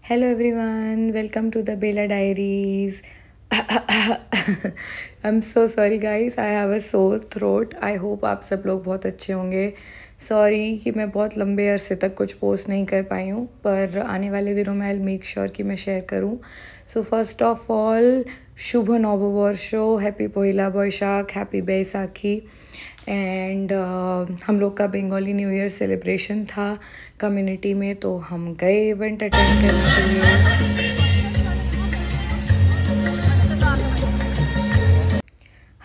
Hello everyone, welcome to the Bella Diaries. I'm so sorry guys, I have a sore throat. I hope आप सब लोग बहुत अच्छे होंगे. सॉरी कि मैं बहुत लंबे अरसे तक कुछ पोस्ट नहीं कर पाई हूँ, पर आने वाले दिनों में आई मेक श्योर कि मैं शेयर करूँ. सो फर्स्ट ऑफ ऑल शुभ नववर्ष, happy Pohela Boishakh, happy Baisakhi. And हम लोग का बंगाली न्यू ईयर सेलिब्रेशन था कम्युनिटी में, तो हम गए इवेंट अटेंड करने के लिए.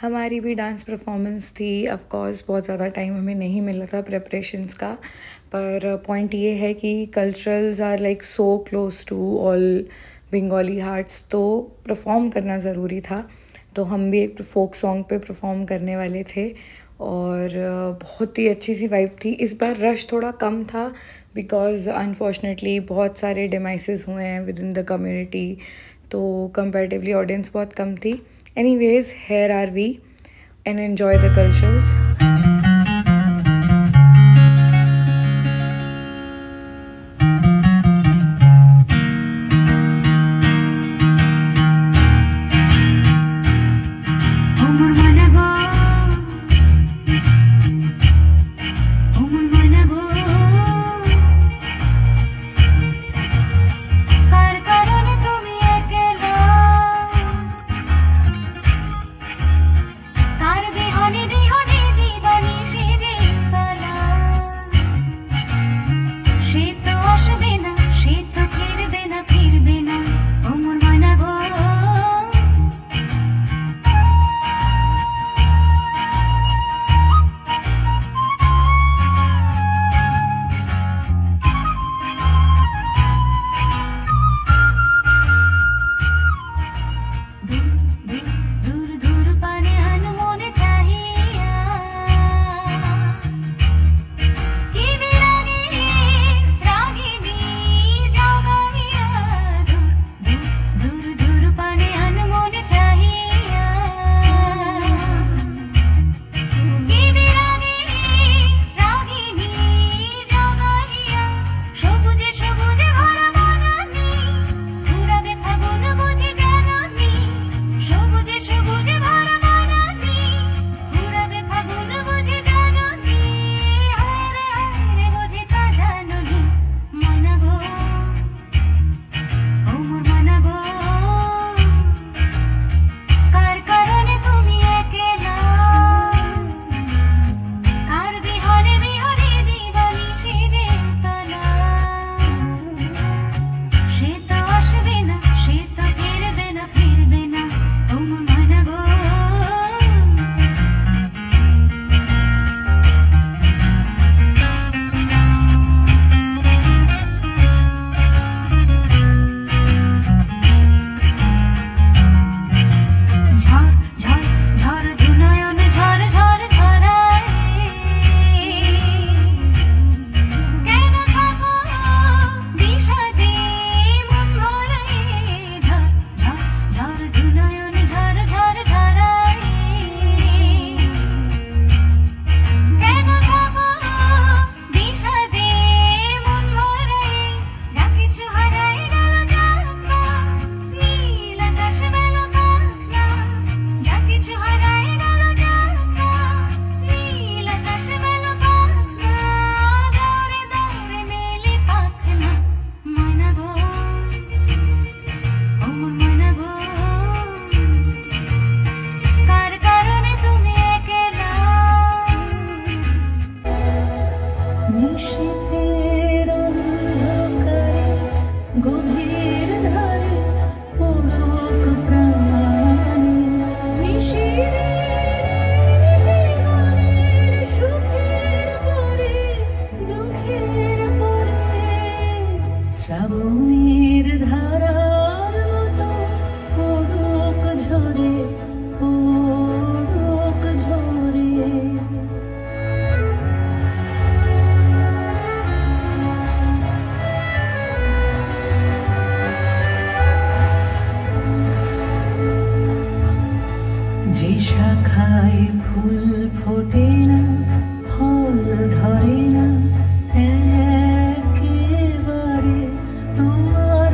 हमारी भी डांस परफॉर्मेंस थी. ऑफ कोर्स बहुत ज़्यादा टाइम हमें नहीं मिला था प्रेपरेशंस का, पर पॉइंट ये है कि culturals are like so close to all Bengali hearts, तो परफॉर्म करना ज़रूरी था. तो हम भी एक फोक सॉन्ग पे परफॉर्म करने वाले थे और बहुत ही अच्छी सी वाइब थी. इस बार रश थोड़ा कम था बिकॉज अनफॉर्चुनेटली बहुत सारे डिमाइसेस हुए हैं विद इन द कम्युनिटी, तो कंपैरेटिवली ऑडियंस बहुत कम थी. Anyways, here are we and enjoy the cultures. যে শাখায় ফুল ফোটে না, ফল ধরে না, একেবারে তোমার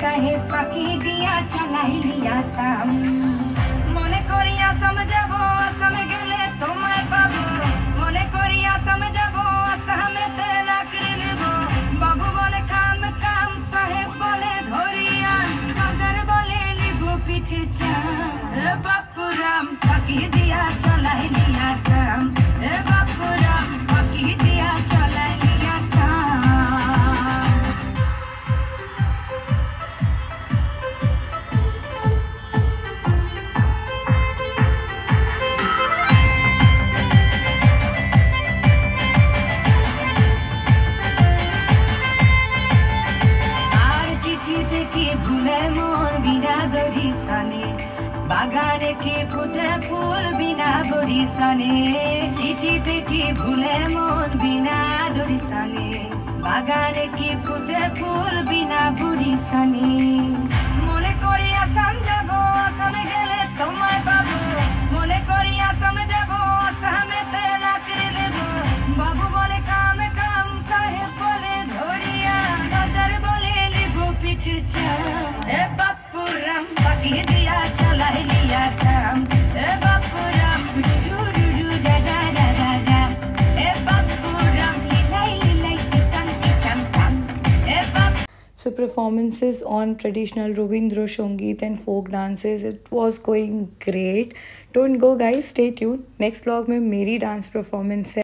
কাহে ফাঁকি দিয়া চলাইলি আসাম মনে করি আসাম যাব আসামে গেলে তোমায় পাবো মনে করি আসাম যাব আসামেতে রাখি নেব বাবু বলে কাম কাম সাহেব বলে ধরিয়া সরদার বলে লিবু পিঠে চা বাপুরাম ফাঁকি দিয়া চলাইলি আসাম বাপুরাম ফাঁকি দিয়া চলাইলি আসাম কি ভুলে মন বিনা দরিশনে বাগানে কি ফুটে ফুল বিনা বরিশনে চিঠিতে কি ভুলে মন বিনা দরিশনে বাগানে কি ফুটে ফুল বিনা বরিশনে মনে করি আসাম যাব আসামে গেলে তোমায় পাবো মনে করি আসাম যাব আসামেতে রাখি নেব বাবু বলে কাম কাম সাহেব বলে ধরিয়া সরদার বলে লিবু পিঠে চা বাপুরাম ফাঁকি দিয়া চলাইলি আসাম বাপুরাম ডু ডু ডু ডা ডা ডা ডা ডা বাপুরাম লিলাই লিলাই টিটান টিটান টান So performances on traditional Rabindra Sangeet and folk dances, it was going great. Don't go guys, stay tuned. Next vlog में मेरी dance performance है